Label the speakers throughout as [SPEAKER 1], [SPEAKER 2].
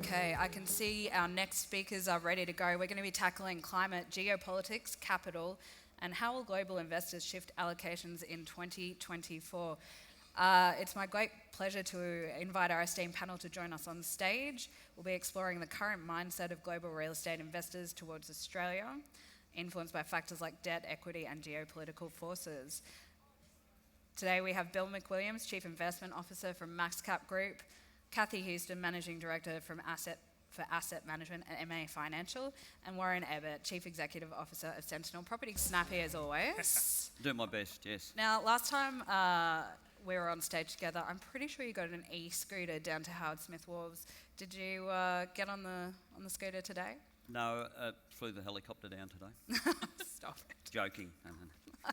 [SPEAKER 1] Okay, I can see our next speakers are ready to go. We're going to be tackling climate, geopolitics, capital, and how will global investors shift allocations in 2024. It's my great pleasure to invite our esteemed panel to join us on stage. We'll be exploring the current mindset of global real estate investors towards Australia, influenced by factors like debt, equity, and geopolitical forces. Today we have Bill McWilliams, Chief Investment Officer from MaxCap Group, Cathy Houston, Managing Director for Asset Management at MA Financial, and Warren Ebert, Chief Executive Officer of Sentinel Property. Snappy as always.
[SPEAKER 2] Do my best, yes.
[SPEAKER 1] Now, last time we were on stage together, I'm pretty sure you got an e-scooter down to Howard Smith Wharves. Did you get on the scooter today?
[SPEAKER 2] No, flew the helicopter down today.
[SPEAKER 1] Stop it.
[SPEAKER 2] Joking.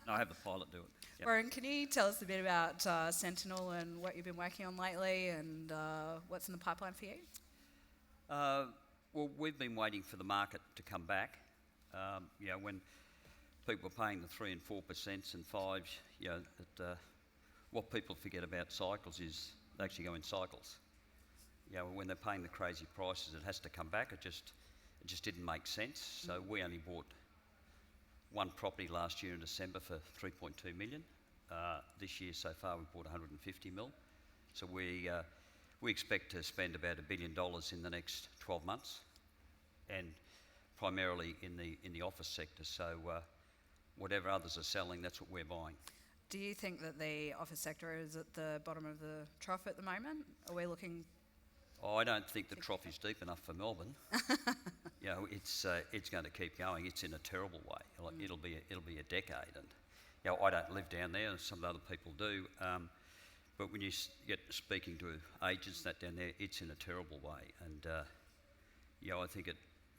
[SPEAKER 2] No, I have the pilot do it. Yep.
[SPEAKER 1] Warren, can you tell us a bit about Sentinel and what you've been working on lately and what's in the pipeline for you?
[SPEAKER 2] Well, we've been waiting for the market to come back. When people were paying the 3 and 4% and 5s, what people forget about cycles is they actually go in cycles. When they're paying the crazy prices, it has to come back. It just didn't make sense. So we only bought one property last year in December for 3.2 million. This year so far we've bought 150 mil. So we expect to spend about $1 billion in the next 12 months, and primarily in the office sector. So whatever others are selling, that's what we're buying.
[SPEAKER 1] Do you think that the office sector is at the bottom of the trough at the moment? Are we looking?
[SPEAKER 2] I don't think the trough is deep enough for Melbourne. It's going to keep going. It's in a terrible way. It'll be a decade, and I don't live down there, and some other people do. But when you get speaking to agents that down there, it's in a terrible way. And I think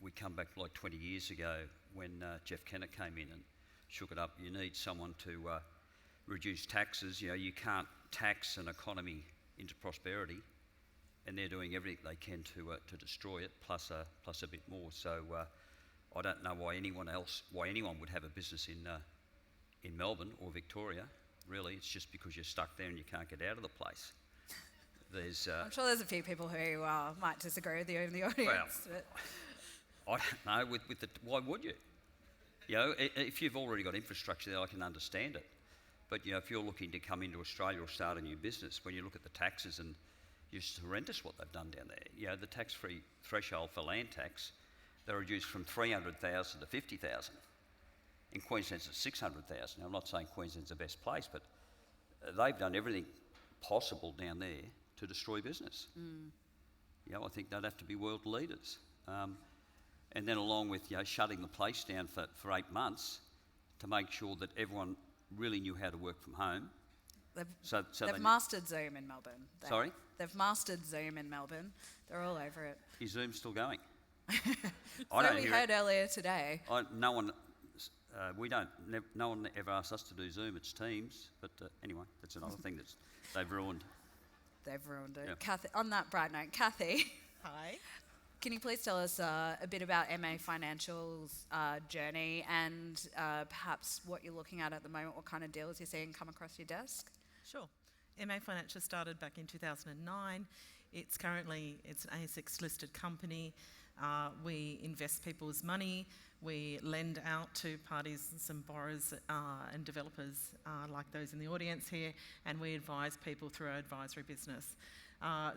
[SPEAKER 2] we come back like 20 years ago when Jeff Kennett came in and shook it up. You need someone to reduce taxes. You can't tax an economy into prosperity. And they're doing everything they can to destroy it, plus a bit more. So I don't know why anyone would have a business in Melbourne or Victoria. Really, it's just because you're stuck there and you can't get out of the place. I'm
[SPEAKER 1] sure there's a few people who might disagree with you in the audience.
[SPEAKER 2] Well, I don't know. Why would you? If you've already got infrastructure there, I can understand it. But if you're looking to come into Australia or start a new business, when you look at the taxes and it's horrendous what they've done down there. The tax-free threshold for land tax, they reduced from 300,000 to 50,000. In Queensland, it's 600,000. I'm not saying Queensland's the best place, but they've done everything possible down there to destroy business. I think they'd have to be world leaders. And then along with shutting the place down for 8 months to make sure that everyone really knew how to work from home.
[SPEAKER 1] They've mastered Zoom in Melbourne.
[SPEAKER 2] Sorry?
[SPEAKER 1] They've mastered Zoom in Melbourne. They're all over it.
[SPEAKER 2] Is Zoom still going?
[SPEAKER 1] We heard earlier today.
[SPEAKER 2] No one ever asks us to do Zoom. It's Teams. But anyway, that's another thing that they've ruined.
[SPEAKER 1] They've ruined it.
[SPEAKER 2] Yeah.
[SPEAKER 1] Cathy, on that bright note, Cathy.
[SPEAKER 3] Hi.
[SPEAKER 1] Can you please tell us a bit about MA Financial's journey and perhaps what you're looking at the moment, what kind of deals you're seeing come across your desk?
[SPEAKER 3] Sure. MA Financial started back in 2009. It's an ASX-listed company. We invest people's money. We lend out to parties and some borrowers and developers like those in the audience here, and we advise people through our advisory business.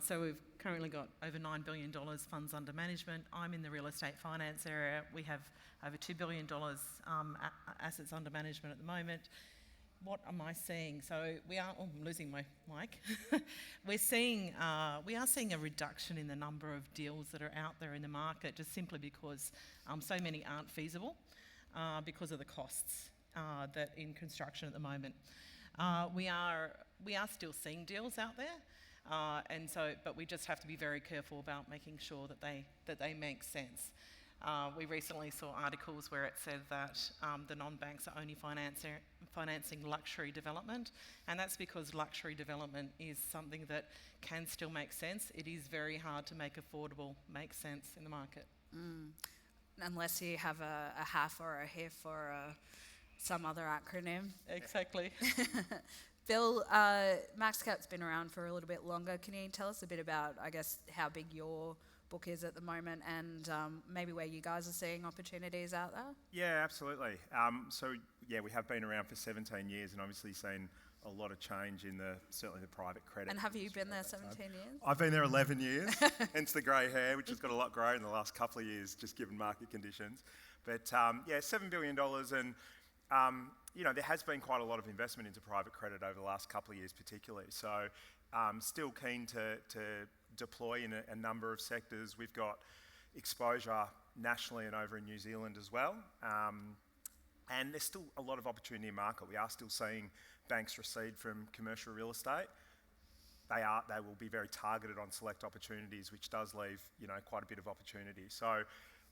[SPEAKER 3] So we've currently got over $9 billion funds under management. I'm in the real estate finance area. We have over $2 billion assets under management at the moment. What am I seeing? So I'm losing my mic. We are seeing a reduction in the number of deals that are out there in the market, just simply because so many aren't feasible because of the costs that in construction at the moment. We are still seeing deals out there, but we just have to be very careful about making sure that they make sense. We recently saw articles where it said that the non-banks are only financing luxury development, and that's because luxury development is something that can still make sense. It is very hard to make affordable make sense in the market.
[SPEAKER 1] Unless you have a HAF or a HIF or some other acronym.
[SPEAKER 3] Exactly.
[SPEAKER 1] Bill, MaxCap's been around for a little bit longer. Can you tell us a bit about, I guess, how big your book is at the moment and maybe where you guys are seeing opportunities out there?
[SPEAKER 4] Yeah, absolutely. We have been around for 17 years and obviously seen a lot of change in certainly the private credit.
[SPEAKER 1] And have you
[SPEAKER 4] industry
[SPEAKER 1] been there
[SPEAKER 4] at that
[SPEAKER 1] 17
[SPEAKER 4] time.
[SPEAKER 1] years?
[SPEAKER 4] I've been there 11 years, hence the grey hair, which has got a lot grown in the last couple of years, just given market conditions. But $7 billion and there has been quite a lot of investment into private credit over the last couple of years particularly. So still keen to deploy in a number of sectors. We've got exposure nationally and over in New Zealand as well. And there's still a lot of opportunity in market. We are still seeing banks recede from commercial real estate. They will be very targeted on select opportunities, which does leave quite a bit of opportunity. So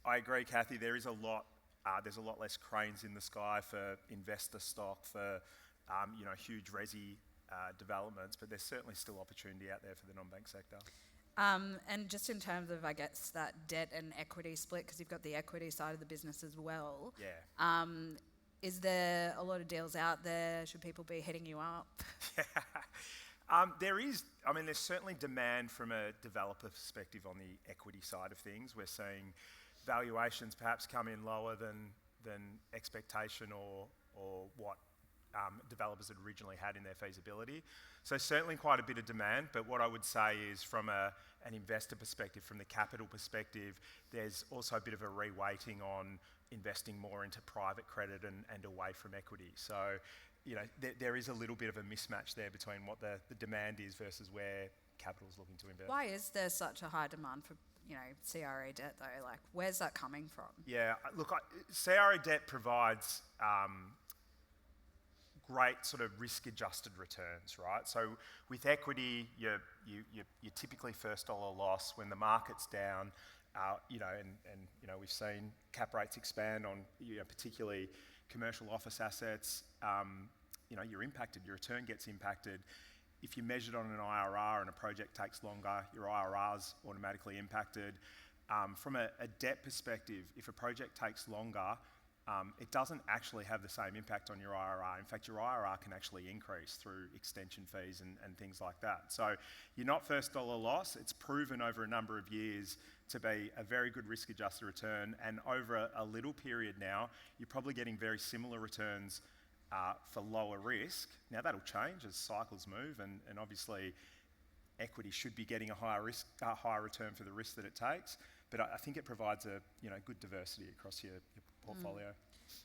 [SPEAKER 4] I agree, Cathy. There's a lot less cranes in the sky for investor stock, for huge resi developments, but there's certainly still opportunity out there for the non-bank sector.
[SPEAKER 1] And just in terms of, I guess, that debt and equity split, because you've got the equity side of the business as well.
[SPEAKER 4] Yeah.
[SPEAKER 1] Is there a lot of deals out there? Should people be hitting you up?
[SPEAKER 4] There is. I mean, there's certainly demand from a developer perspective on the equity side of things. We're seeing valuations perhaps come in lower than expectation or what developers had originally had in their feasibility. So certainly quite a bit of demand, but what I would say is from an investor perspective, from the capital perspective, there's also a bit of a reweighting on investing more into private credit and away from equity. So, there is a little bit of a mismatch there between what the demand is versus where capital is looking to invest.
[SPEAKER 1] Why is there such a high demand for, CRA debt though? Like, where's that coming from?
[SPEAKER 4] Yeah, look, CRA debt provides great sort of risk-adjusted returns, right? So with equity, you're typically first dollar loss when the market's down, we've seen cap rates expand on, particularly commercial office assets. You're impacted, your return gets impacted. If you're measured on an IRR and a project takes longer, your IRR's automatically impacted. From a debt perspective, if a project takes longer, it doesn't actually have the same impact on your IRR. In fact, your IRR can actually increase through extension fees and things like that. So you're not first dollar loss. It's proven over a number of years to be a very good risk-adjusted return. And over a little period now, you're probably getting very similar returns for lower risk. Now, that'll change as cycles move, and obviously equity should be getting a higher return for the risk that it takes. But I think it provides a good diversity across your portfolio.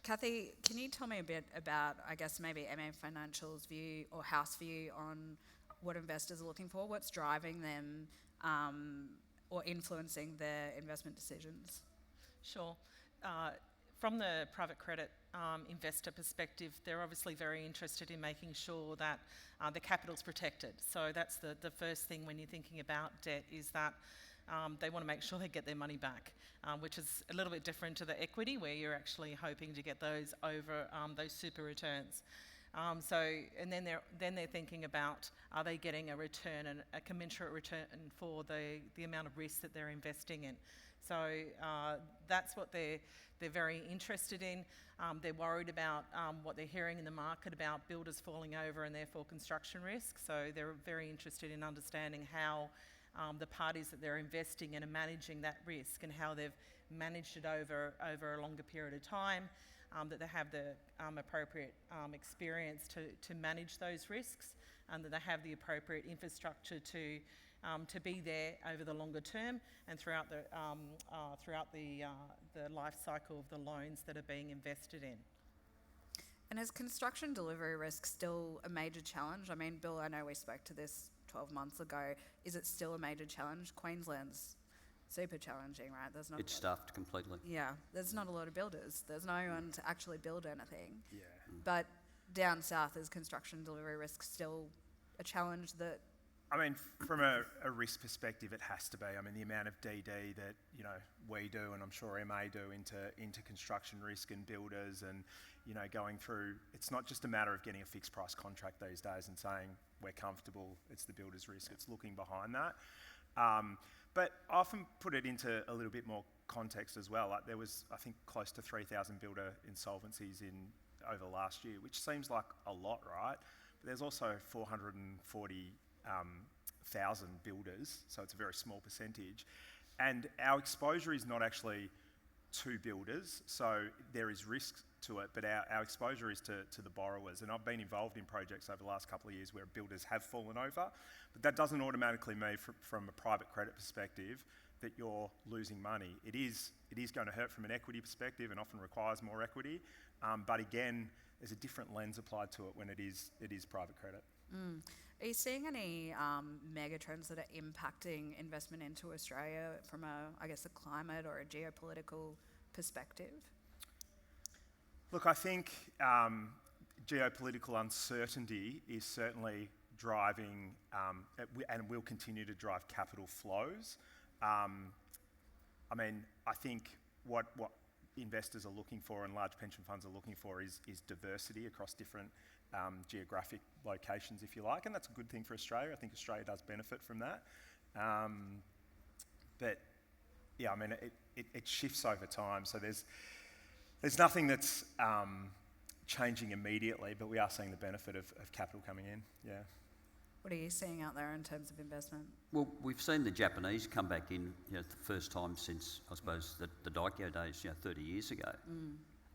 [SPEAKER 1] Cathy, can you tell me a bit about, I guess, maybe MA Financial's view or house view on what investors are looking for? What's driving them or influencing their investment decisions?
[SPEAKER 3] Sure. From the private credit investor perspective, they're obviously very interested in making sure that the capital's protected. So that's the first thing when you're thinking about debt, is that they want to make sure they get their money back, which is a little bit different to the equity, where you're actually hoping to get those over those super returns. And then they're thinking about, are they getting a return, and a commensurate return for the amount of risk that they're investing in. So that's what they're very interested in. They're worried about what they're hearing in the market about builders falling over and therefore construction risk. So they're very interested in understanding how the parties that they're investing in are managing that risk, and how they've managed it over a longer period of time, that they have the appropriate experience to manage those risks, and that they have the appropriate infrastructure to be there over the longer term and throughout the life cycle of the loans that are being invested in.
[SPEAKER 1] And is construction delivery risk still a major challenge? I mean, Bill, I know we spoke to this 12 months ago. Is it still a major challenge? Queensland's super challenging, right?
[SPEAKER 2] It's stuffed completely.
[SPEAKER 1] Yeah, there's not a lot of builders. There's no one to actually build anything.
[SPEAKER 4] Yeah.
[SPEAKER 1] But down south, is construction delivery risk still a challenge that...
[SPEAKER 4] I mean, from a risk perspective, it has to be. I mean, the amount of DD that we do, and I'm sure MA do, into construction risk and builders, and going through. It's not just a matter of getting a fixed price contract these days and saying we're comfortable. It's the builder's risk. It's looking behind that. But I often put it into a little bit more context as well. Like, there was, I think, close to 3,000 builder insolvencies over last year, which seems like a lot, right? there's also 440,000 builders, so it's a very small percentage. And our exposure is not actually to builders, so there is risk to it, but our exposure is to the borrowers. And I've been involved in projects over the last couple of years where builders have fallen over, but that doesn't automatically mean from a private credit perspective that you're losing money. It is going to hurt from an equity perspective and often requires more equity, but again, there's a different lens applied to it when it is private credit.
[SPEAKER 1] Are you seeing any mega trends that are impacting investment into Australia from a climate or a geopolitical perspective?
[SPEAKER 4] Look, I think geopolitical uncertainty is certainly driving, and will continue to drive capital flows. I think what investors are looking for and large pension funds are looking for is diversity across different geographic locations, if you like, and that's a good thing for Australia. I think Australia does benefit from that. But yeah, it shifts over time, so there's nothing that's changing immediately, but we are seeing the benefit of capital coming in, yeah.
[SPEAKER 1] What are you seeing out there in terms of investment?
[SPEAKER 2] Well, we've seen the Japanese come back in, the first time since, I suppose, the Daikyo days, 30 years ago.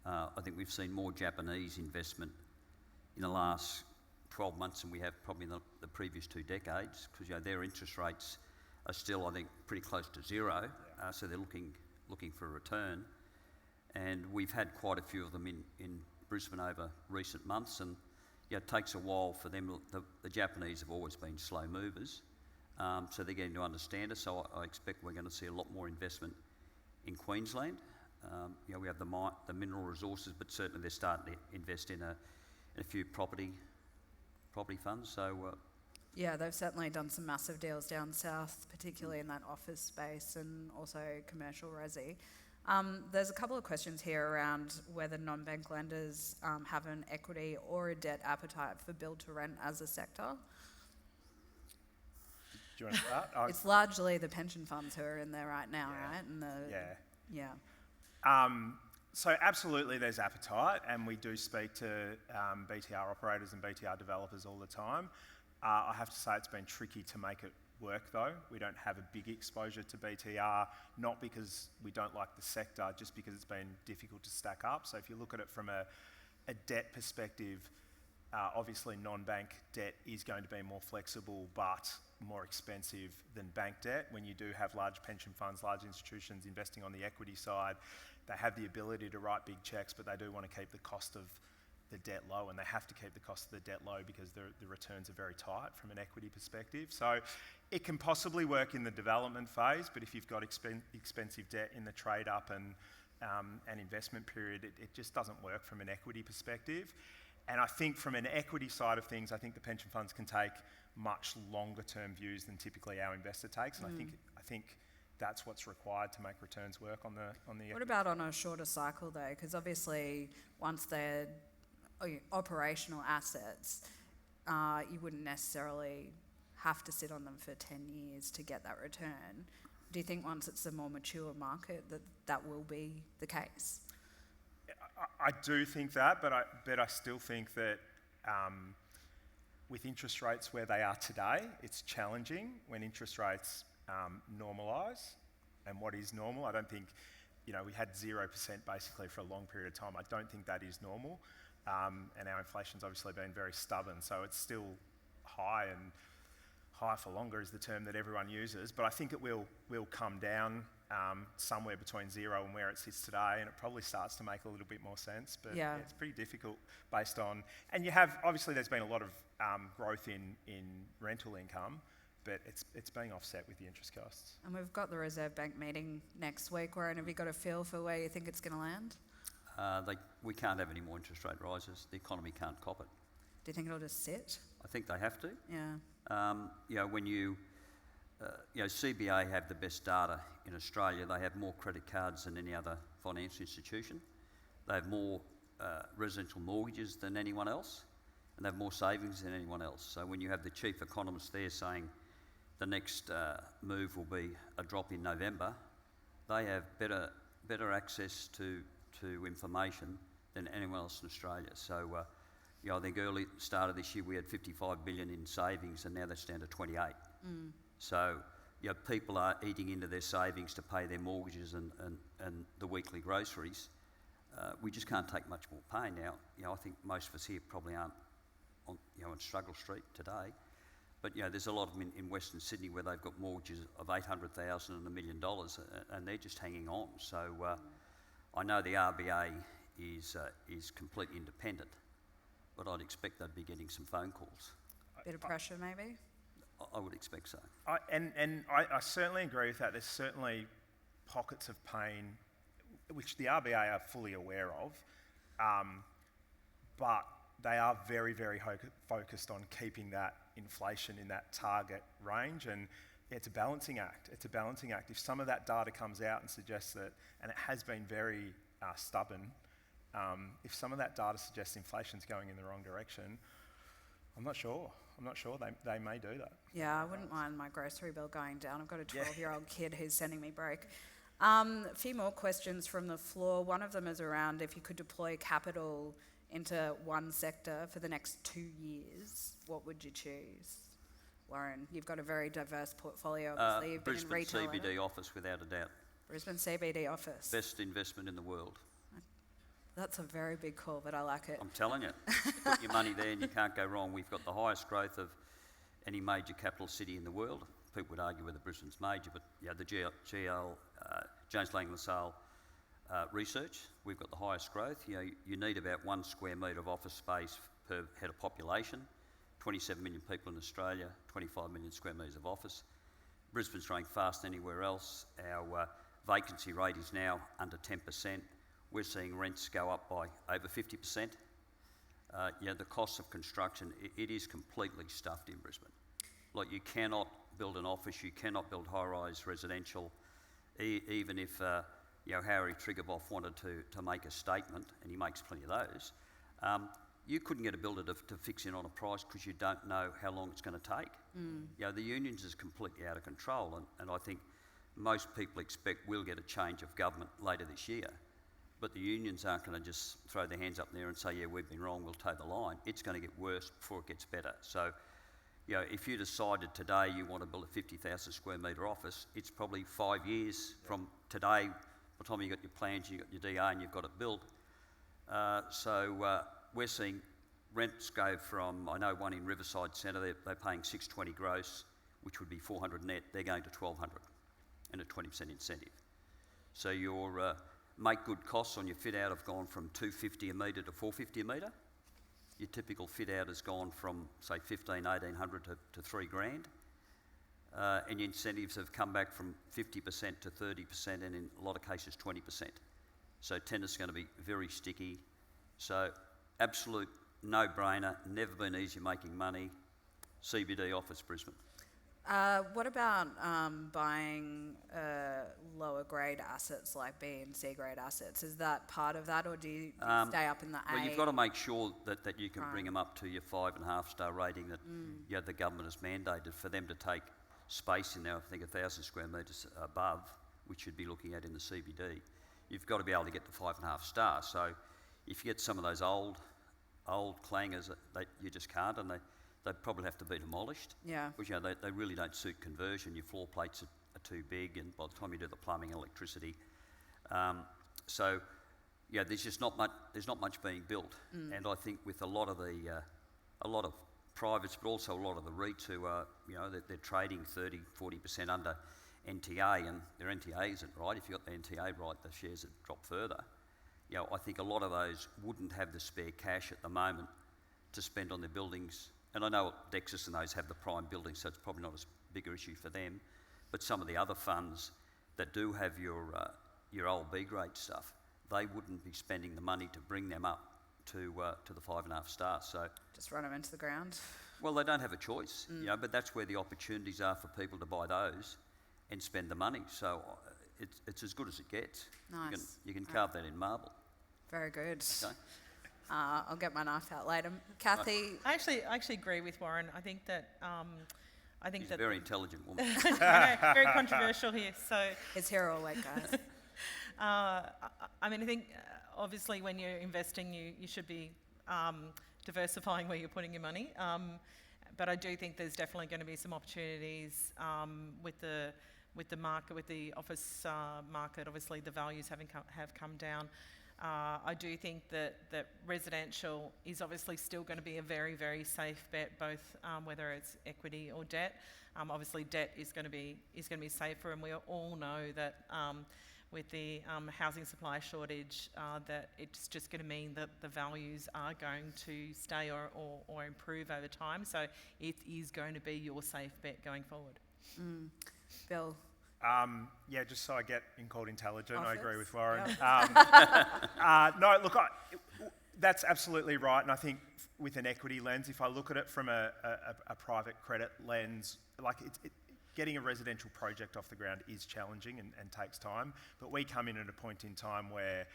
[SPEAKER 2] I think we've seen more Japanese investment in the last 12 months than we have probably in the previous 2 decades, because their interest rates are still, I think, pretty close to zero, so they're looking for a return. And we've had quite a few of them in Brisbane over recent months, and it takes a while for them. The Japanese have always been slow movers, so they're getting to understand us. So I expect we're going to see a lot more investment in Queensland. We have the mineral resources, but certainly they're starting to invest in a few property funds. So
[SPEAKER 1] yeah, they've certainly done some massive deals down south, particularly in that office space and also commercial resi. There's a couple of questions here around whether non-bank lenders have an equity or a debt appetite for build-to-rent as a sector.
[SPEAKER 4] Do you want to start?
[SPEAKER 1] It's largely the pension funds who are in there right now, right? And
[SPEAKER 4] so absolutely there's appetite, and we do speak to BTR operators and BTR developers all the time. I have to say it's been tricky to make it work though. We don't have a big exposure to BTR, not because we don't like the sector, just because it's been difficult to stack up. So if you look at it from a debt perspective, obviously non-bank debt is going to be more flexible but more expensive than bank debt. When you do have large pension funds, large institutions investing on the equity side, they have the ability to write big checks, but they do want to keep the cost of the debt low, and they have to keep the cost of the debt low because the returns are very tight from an equity perspective. So it can possibly work in the development phase, but if you've got expensive debt in the trade up and investment period, it just doesn't work from an equity perspective. And I think from an equity side of things, I think the pension funds can take much longer term views than typically our investor takes, and I think that's what's required to make returns work on the equity.
[SPEAKER 1] What about on a shorter cycle though? Because obviously once they're operational assets, you wouldn't necessarily have to sit on them for 10 years to get that return. Do you think once it's a more mature market that will be the case?
[SPEAKER 4] I do think that, but I still think that with interest rates where they are today, it's challenging when interest rates normalise. And what is normal? I don't think, we had 0% basically for a long period of time. I don't think that is normal. And our inflation's obviously been very stubborn, so it's still high, and high for longer is the term that everyone uses. But I think it will come down somewhere between 0 and where it sits today, and it probably starts to make a little bit more sense. But it's pretty difficult based on, and you have, obviously there's been a lot of growth in rental income, but it's being offset with the interest costs. And
[SPEAKER 1] we've got the Reserve Bank meeting next week. Warren, have you got a feel for where you think it's going to land?
[SPEAKER 2] We can't have any more interest rate rises. The economy can't cop it.
[SPEAKER 1] Do you think it'll just sit?
[SPEAKER 2] I think they have to.
[SPEAKER 1] Yeah.
[SPEAKER 2] When CBA have the best data in Australia. They have more credit cards than any other financial institution. They have more residential mortgages than anyone else, and they have more savings than anyone else. So when you have the chief economist there saying the next move will be a drop in November, they have better access to information than anyone else in Australia. So I think early start of this year we had 55 billion in savings, and now that's down to 28. So, people are eating into their savings to pay their mortgages and the weekly groceries. We just can't take much more pain now. I think most of us here probably aren't on Struggle Street today, but there's a lot of them in Western Sydney where they've got mortgages of $800,000 and $1 million, and they're just hanging on. So I know the RBA is completely independent, but I'd expect they'd be getting some phone calls.
[SPEAKER 1] Bit of pressure, maybe?
[SPEAKER 2] I would expect so.
[SPEAKER 4] I certainly agree with that. There's certainly pockets of pain, which the RBA are fully aware of, but they are very, very focused on keeping that inflation in that target range, and it's a balancing act. It's a balancing act. If some of that data comes out and suggests that, and it has been very stubborn, if some of that data suggests inflation's going in the wrong direction, I'm not sure. They may do that.
[SPEAKER 1] Yeah, I wouldn't mind my grocery bill going down. I've got a 12-year-old kid who's sending me broke. A few more questions from the floor. One of them is around if you could deploy capital into one sector for the next 2 years, what would you choose? Warren, you've got a very diverse portfolio. Obviously, you've been in
[SPEAKER 2] Brisbane
[SPEAKER 1] retail.
[SPEAKER 2] CBD office, without a doubt.
[SPEAKER 1] Brisbane CBD office.
[SPEAKER 2] Best investment in the world.
[SPEAKER 1] That's a very big call, but I like it.
[SPEAKER 2] I'm telling you. Put your money there and you can't go wrong. We've got the highest growth of any major capital city in the world. People would argue whether Brisbane's major, but the Jones Lang LaSalle research, we've got the highest growth. You need about 1 square metre of office space per head of population. 27 million people in Australia, 25 million square metres of office. Brisbane's growing faster than anywhere else. Our vacancy rate is now under 10%. We're seeing rents go up by over 50%. The cost of construction, it is completely stuffed in Brisbane. Like, you cannot build an office, you cannot build high-rise residential, even if Harry Triggerboff wanted to make a statement, and he makes plenty of those. You couldn't get a builder to fix in on a price because you don't know how long it's going to take. The unions is completely out of control, and I think most people expect we'll get a change of government later this year. But the unions aren't going to just throw their hands up in there and say, yeah, we've been wrong, we'll toe the line. It's going to get worse before it gets better. So, if you decided today you want to build a 50,000 square metre office, it's probably 5 years from today, by the time you got your plans, you got your DA and you've got it built. We're seeing rents go from, I know one in Riverside Centre, they're paying $620 gross, which would be $400 net, they're going to $1,200 and a 20% incentive. So your make good costs on your fit out have gone from $250 a metre to $450 a metre. Your typical fit out has gone from, say, $1,500, $1,800 to $3,000. And your incentives have come back from 50% to 30%, and in a lot of cases 20%. So tenants are going to be very sticky. So absolute no-brainer, never been easier making money. CBD office, Brisbane.
[SPEAKER 1] What about buying lower grade assets like B and C grade assets? Is that part of that, or do you stay up in the A?
[SPEAKER 2] Well, you've got to make sure that you can bring them up to your 5.5-star rating that the government has mandated for them to take space in there. I think 1,000 square metres above, which you'd be looking at in the CBD. You've got to be able to get to 5.5 stars. So if you get some of those old clangers, you just can't, and they'd probably have to be demolished.
[SPEAKER 1] Yeah.
[SPEAKER 2] Because they really don't suit conversion. Your floor plates are too big, and by the time you do the plumbing and electricity, there's just not much. There's not much being built, and I think with a lot of privates, but also a lot of the REITs who are, they're trading 30-40% under NTA, and their NTA isn't right. If you got the NTA right, the shares would drop further. I think a lot of those wouldn't have the spare cash at the moment to spend on their buildings. And I know Dexus and those have the prime buildings, so it's probably not as big an issue for them. But some of the other funds that do have your old B grade stuff, they wouldn't be spending the money to bring them up to the 5.5 stars. So
[SPEAKER 1] just run them into the ground.
[SPEAKER 2] Well, they don't have a choice, but that's where the opportunities are for people to buy those and spend the money. So it's as good as it gets.
[SPEAKER 1] Nice.
[SPEAKER 2] You can carve that in marble.
[SPEAKER 1] Very good.
[SPEAKER 2] Okay.
[SPEAKER 1] I'll get my knife out later. Kathy?
[SPEAKER 3] I actually agree with Warren. I think that...
[SPEAKER 2] She's a very intelligent woman.
[SPEAKER 3] I know, very controversial here. So
[SPEAKER 1] it's here all week, guys.
[SPEAKER 3] I think obviously when you're investing, you should be diversifying where you're putting your money. But I do think there's definitely going to be some opportunities with the market, with the office market. Obviously, the values have come down. I do think that residential is obviously still going to be a very, very safe bet, both whether it's equity or debt. Obviously, debt is going to be safer, and we all know that with the housing supply shortage, that it's just going to mean that the values are going to stay or improve over time. So it is going to be your safe bet going forward.
[SPEAKER 1] Bill?
[SPEAKER 4] Yeah, just so I get called intelligent,
[SPEAKER 1] Office?
[SPEAKER 4] I agree with Warren.
[SPEAKER 1] Yep.
[SPEAKER 4] No, look, that's absolutely right. And I think with an equity lens, if I look at it from a private credit lens, like getting a residential project off the ground is challenging and takes time. But we come in at a point in time where,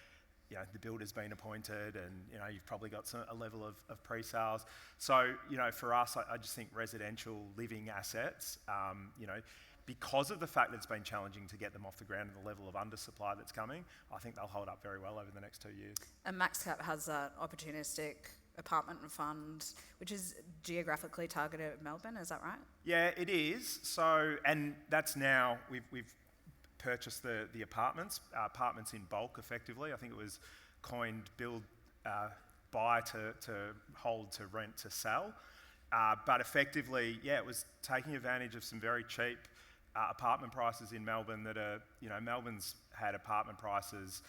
[SPEAKER 4] you know, the builder's been appointed and, you know, you've probably got a level of pre-sales. So, you know, for us, I just think residential living assets, you know, because of the fact that it's been challenging to get them off the ground and the level of undersupply that's coming, I think they'll hold up very well over the next 2 years.
[SPEAKER 1] And MaxCap has that opportunistic apartment fund, which is geographically targeted at Melbourne, is that right?
[SPEAKER 4] Yeah, it is. So, and that's now, we've purchased the apartments in bulk effectively. I think it was coined build, buy to hold, to rent, to sell. But effectively, yeah, it was taking advantage of some very cheap apartment prices in Melbourne that are, you know, Melbourne's had apartment prices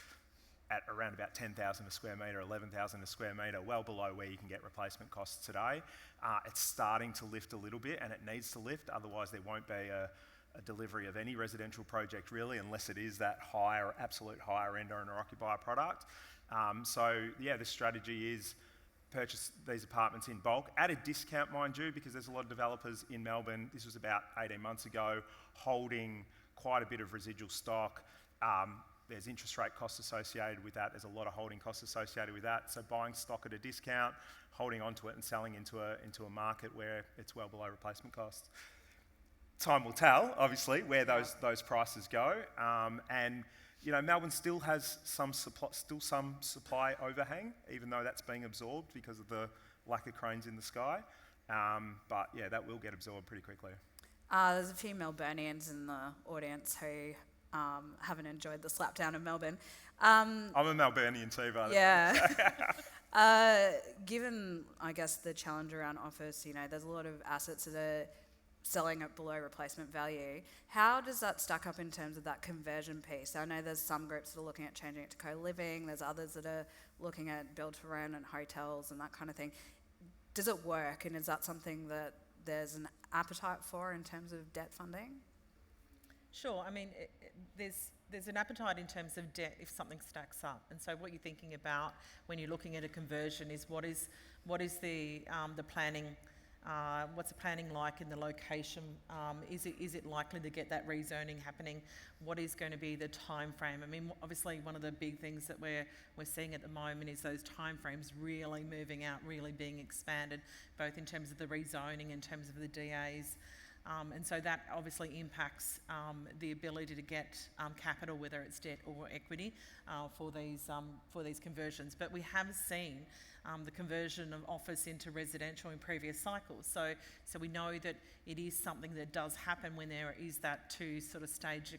[SPEAKER 4] at around about 10,000 a square metre, 11,000 a square metre, well below where you can get replacement costs today. It's starting to lift a little bit, and it needs to lift, otherwise there won't be a delivery of any residential project really, unless it is that higher, absolute higher end owner occupier product. So yeah, the strategy is purchase these apartments in bulk at a discount, mind you, because there's a lot of developers in Melbourne, this was about 18 months ago, holding quite a bit of residual stock. There's interest rate costs associated with that. There's a lot of holding costs associated with that. So buying stock at a discount, holding onto it and selling into a market where it's well below replacement costs. Time will tell, obviously, where those prices go. And you know, Melbourne still has some supply overhang, even though that's being absorbed because of the lack of cranes in the sky. But yeah, that will get absorbed pretty quickly.
[SPEAKER 1] There's a few Melburnians in the audience who haven't enjoyed the slapdown of Melbourne.
[SPEAKER 4] I'm a Melburnian too, by the way.
[SPEAKER 1] Yeah. Given, I guess, the challenge around office, you know, there's a lot of assets that are selling at below replacement value. How does that stack up in terms of that conversion piece? I know there's some groups that are looking at changing it to co-living, there's others that are looking at build-to-rent and hotels and that kind of thing. Does it work, and is that something that there's an appetite for in terms of debt funding?
[SPEAKER 3] Sure. I mean, there's an appetite in terms of debt if something stacks up. And so what you're thinking about when you're looking at a conversion is what is the planning. What's the planning like in the location? Is it likely to get that rezoning happening? What is going to be the time frame? I mean, obviously one of the big things that we're seeing at the moment is those time frames really moving out, really being expanded, both in terms of the rezoning, in terms of the DAs. And so that obviously impacts the ability to get capital, whether it's debt or equity, for these conversions. But we have seen the conversion of office into residential in previous cycles. So we know that it is something that does happen when there is that two sort of stage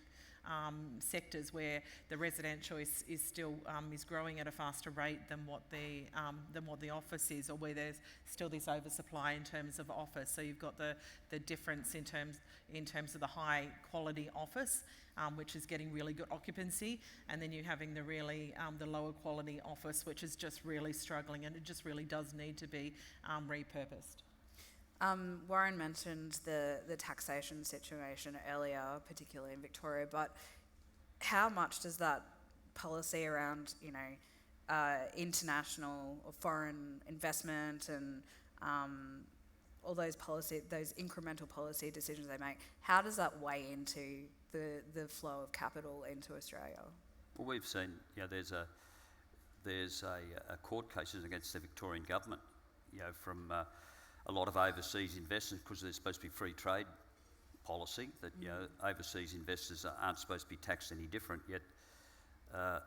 [SPEAKER 3] sectors where the residential is still is growing at a faster rate than what the office is, or where there's still this oversupply in terms of office. So you've got the difference in terms of the high quality office, which is getting really good occupancy, and then you're having the really the lower quality office, which is just really struggling, and it just really does need to be repurposed.
[SPEAKER 1] Warren mentioned the taxation situation earlier, particularly in Victoria, but how much does that policy around, you know, international or foreign investment and all those incremental policy decisions they make, how does that weigh into the flow of capital into Australia?
[SPEAKER 2] Well, we've seen, you know, there's a court cases against the Victorian government, you know, from a lot of overseas investors, because there's supposed to be free trade policy that, you know, overseas investors aren't supposed to be taxed any different, yet I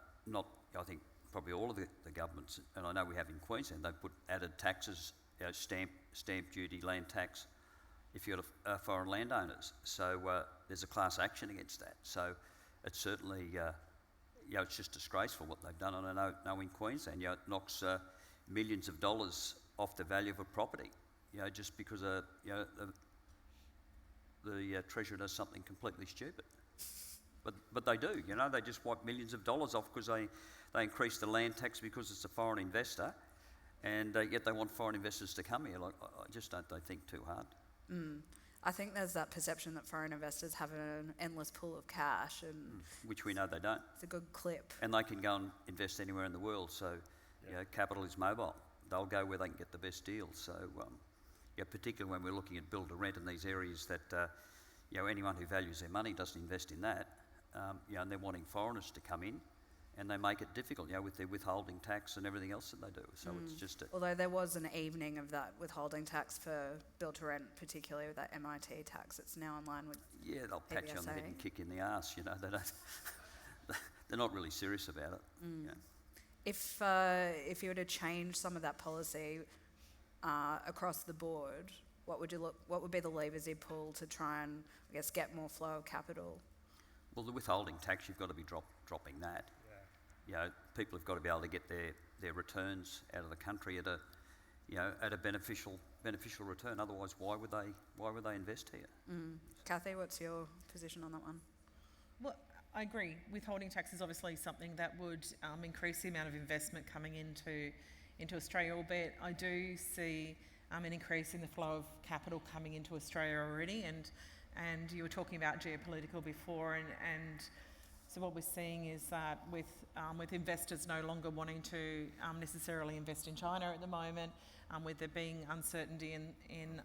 [SPEAKER 2] think probably all of the governments, and I know we have in Queensland, they've put added taxes, stamp duty, land tax, if you're foreign landowners. So there's a class action against that. So it's certainly, it's just disgraceful what they've done. And I know in Queensland, it knocks millions of dollars off the value of a property, just because the Treasurer does something completely stupid. But they do, they just wipe millions of dollars off because they increase the land tax because it's a foreign investor, and yet they want foreign investors to come here. Like, I just don't they think too hard.
[SPEAKER 1] I think there's that perception that foreign investors have an endless pool of cash, and
[SPEAKER 2] which we know they don't.
[SPEAKER 1] It's a good clip.
[SPEAKER 2] And they can go and invest anywhere in the world. So, capital is mobile. They'll go where they can get the best deals. So, particularly when we're looking at build to rent in these areas that, anyone who values their money doesn't invest in that. And they're wanting foreigners to come in, and they make it difficult, with their withholding tax and everything else that they do. So it's just
[SPEAKER 1] although there was an evening of that withholding tax for build to rent, particularly with that MIT tax. It's now in line with
[SPEAKER 2] they'll pat you on the head and kick you in the arse. They don't. They're not really serious about it.
[SPEAKER 1] If you were to change some of that policy across the board, what would be the levers you pull to try and, I guess, get more flow of capital?
[SPEAKER 2] Well, the withholding tax, you've got to be dropping that. People have got to be able to get their returns out of the country at a beneficial return. Otherwise, why would they invest here?
[SPEAKER 1] Cathy, what's your position on that one?
[SPEAKER 3] Well, I agree. Withholding tax is obviously something that would increase the amount of investment coming into Australia, albeit I do see an increase in the flow of capital coming into Australia already, and you were talking about geopolitical before, and so what we're seeing is that with investors no longer wanting to necessarily invest in China at the moment, with there being uncertainty in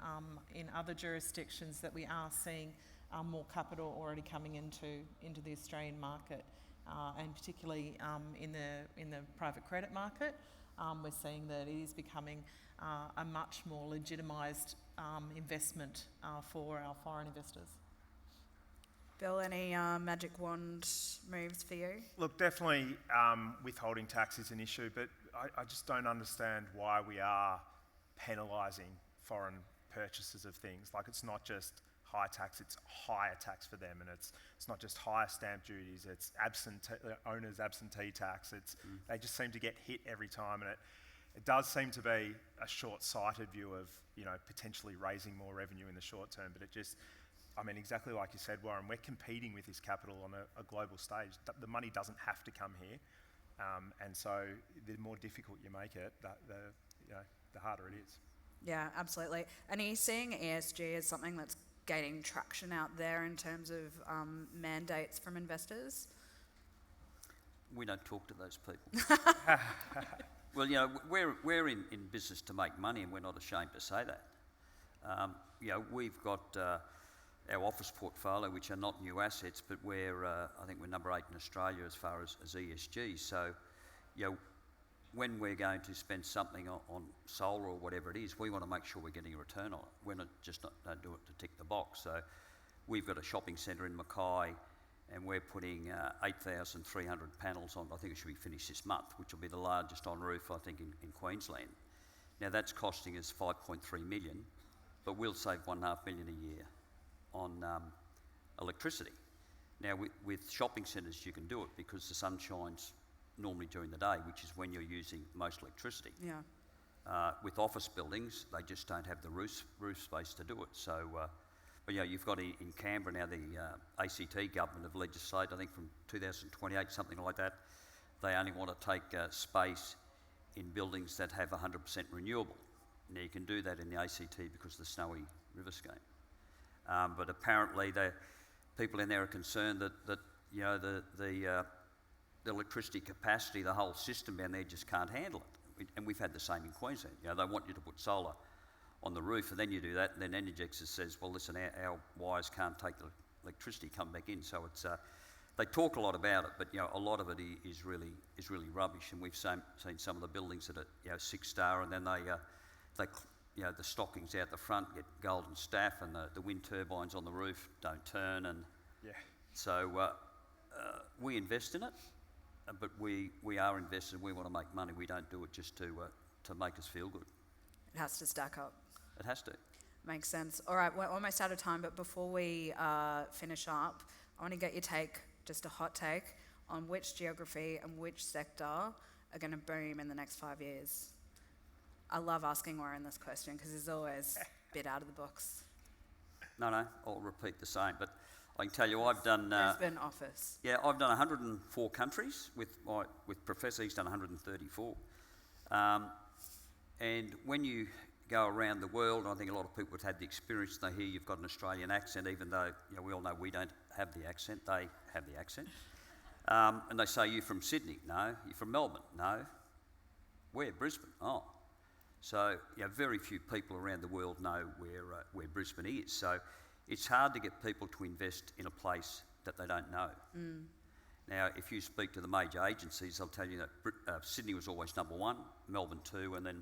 [SPEAKER 3] other jurisdictions, that we are seeing more capital already coming into the Australian market, and particularly in the private credit market, we're seeing that it is becoming a much more legitimised investment for our foreign investors.
[SPEAKER 1] Bill, any magic wand moves for you?
[SPEAKER 4] Look, definitely withholding tax is an issue, but I just don't understand why we are penalising foreign purchases of things. Like, it's not just high tax, it's higher tax for them, and it's not just higher stamp duties, it's owner's absentee tax. They just seem to get hit every time, and it does seem to be a short-sighted view of potentially raising more revenue in the short term, but exactly like you said, Warren, we're competing with this capital on a global stage. The money doesn't have to come here, and so the more difficult you make it, the harder it is.
[SPEAKER 1] Yeah, absolutely. And are you seeing ESG as something that's gaining traction out there in terms of mandates from investors?
[SPEAKER 2] We don't talk to those people. Well, we're in business to make money, and we're not ashamed to say that. We've got our office portfolio, which are not new assets, but I think we're number 8 in Australia as far as ESG. So, when we're going to spend something on solar or whatever it is, we want to make sure we're getting a return on it. We're not just don't do it to tick the box. So, we've got a shopping centre in Mackay, and we're putting 8,300 panels on. I think it should be finished this month, which will be the largest on roof, I think, in Queensland. Now, that's costing us $5.3 million, but we'll save $1.5 million a year on electricity. Now, with shopping centres, you can do it because the sun shines normally during the day, which is when you're using most electricity.
[SPEAKER 1] Yeah.
[SPEAKER 2] With office buildings, they just don't have the roof space to do it. So, but you've got in Canberra now, the ACT government have legislated, I think from 2028, something like that, they only want to take space in buildings that have 100% renewable. Now, you can do that in the ACT because of the Snowy River scheme. But apparently, the people in there are concerned that the electricity capacity, the whole system down there just can't handle it. And we've had the same in Queensland. They want you to put solar on the roof, and then you do that, and then Energex says, well, listen, our wires can't take the electricity come back in. So it's they talk a lot about it, but a lot of it is really rubbish. And we've seen some of the buildings that are 6-star, and then they the stockings out the front get golden staff, and the wind turbines on the roof don't turn, and so we invest in it. but we are investors. We want to make money. We don't do it just to make us feel good.
[SPEAKER 1] It has to stack up.
[SPEAKER 2] It has to.
[SPEAKER 1] Makes sense. All right, we're almost out of time, but before we finish up, I want to get your take, just a hot take, on which geography and which sector are going to boom in the next 5 years. I love asking Warren this question because it's always a bit out of the box.
[SPEAKER 2] No, I'll repeat the same, but I can tell you I've done...
[SPEAKER 1] Brisbane office.
[SPEAKER 2] Yeah, I've done 104 countries with Professor. He's done 134. And when you go around the world, I think a lot of people have had the experience, they hear you've got an Australian accent, even though we all know we don't have the accent, they have the accent. And they say, you from Sydney? No. You from Melbourne? No. Where? Brisbane? Oh. So very few people around the world know where Brisbane is. So it's hard to get people to invest in a place that they don't know. Now, if you speak to the major agencies, they'll tell you that Sydney was always number one, Melbourne two, and then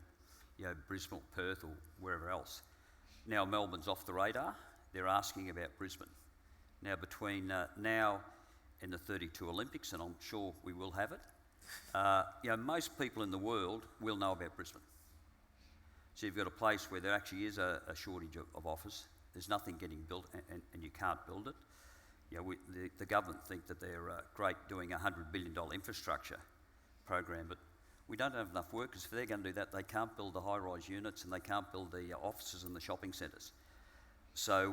[SPEAKER 2] Brisbane or Perth or wherever else. Now Melbourne's off the radar. They're asking about Brisbane. Now between now and the 32 Olympics, and I'm sure we will have it, most people in the world will know about Brisbane. So you've got a place where there actually is a shortage of office. There's nothing getting built, and you can't build it. The government think that they're great doing a $100 billion infrastructure program, but we don't have enough workers. If they're going to do that, they can't build the high-rise units and they can't build the offices and the shopping centres. So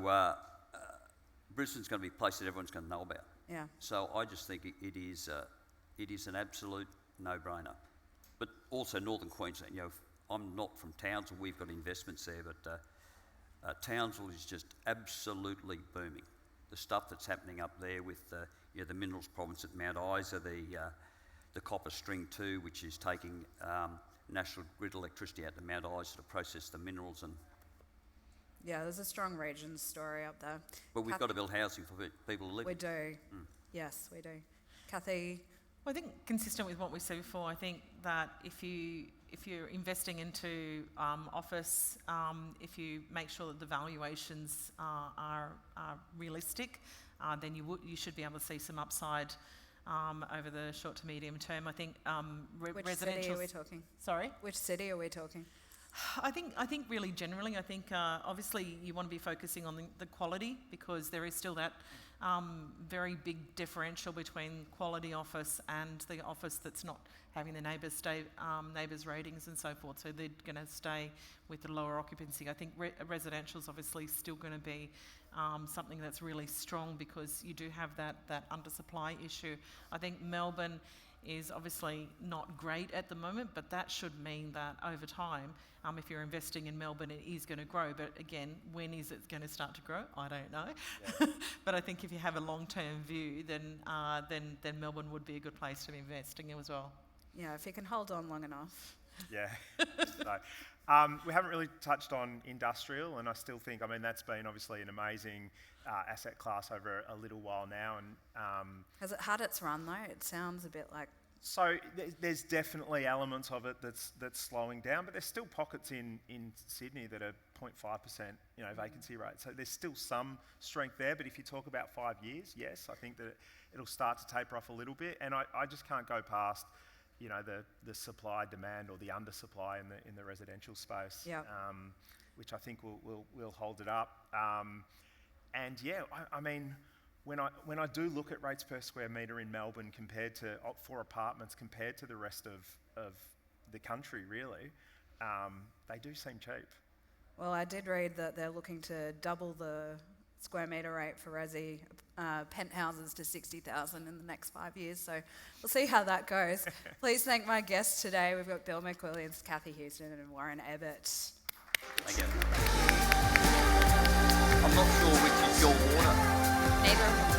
[SPEAKER 2] Brisbane's going to be a place that everyone's going to know about.
[SPEAKER 1] Yeah.
[SPEAKER 2] So I just think it is an absolute no-brainer. But also Northern Queensland. I'm not from Townsville. We've got investments there, but Townsville is just absolutely booming. The stuff that's happening up there with the minerals province at Mount Isa, the copper string too, which is taking national grid electricity out to Mount Isa to process the minerals. And
[SPEAKER 1] yeah, there's a strong region story up there.
[SPEAKER 2] but we've got to build housing for people to live.
[SPEAKER 1] We do. Yes, we do. Cathy?
[SPEAKER 3] Well, I think consistent with what we said before, I think that if you're investing into office, if you make sure that the valuations are realistic, then you should be able to see some upside over the short to medium term. I think
[SPEAKER 1] Which
[SPEAKER 3] residential.
[SPEAKER 1] city are we talking?
[SPEAKER 3] Sorry.
[SPEAKER 1] Which city are we talking?
[SPEAKER 3] I think really generally, I think obviously you want to be focusing on the quality, because there is still that very big differential between quality office and the office that's not having the neighbours ratings and so forth. So they're going to stay with the lower occupancy. I think residential is obviously still going to be something that's really strong, because you do have that undersupply issue. I think Melbourne is obviously not great at the moment, but that should mean that over time, if you're investing in Melbourne, it is going to grow. But again, when is it going to start to grow? I don't know. Yeah. But I think if you have a long-term view, then Melbourne would be a good place to be investing in as well.
[SPEAKER 1] Yeah, if you can hold on long enough.
[SPEAKER 4] Yeah. So, we haven't really touched on industrial, and I still think, that's been obviously an amazing asset class over a little while now. And
[SPEAKER 1] has it had its run though? It sounds a bit like...
[SPEAKER 4] So there's definitely elements of it that's slowing down, but there's still pockets in Sydney that are 0.5% vacancy rate. So there's still some strength there. But if you talk about 5 years, yes, I think that it'll start to taper off a little bit. And I just can't go past the supply demand or the undersupply in the residential space,
[SPEAKER 1] yep.
[SPEAKER 4] Which I think will hold it up. And yeah, when I do look at rates per square metre in Melbourne compared to for apartments compared to the rest of the country, really, they do seem cheap.
[SPEAKER 1] Well, I did read that they're looking to double the square metre rate for resi penthouses to 60,000 in the next 5 years. So we'll see how that goes. Please thank my guests today. We've got Bill McWilliams, Cathy Houston and Warren Ebert.
[SPEAKER 2] Thank you. I'm not sure which is your water.
[SPEAKER 1] Neighbour.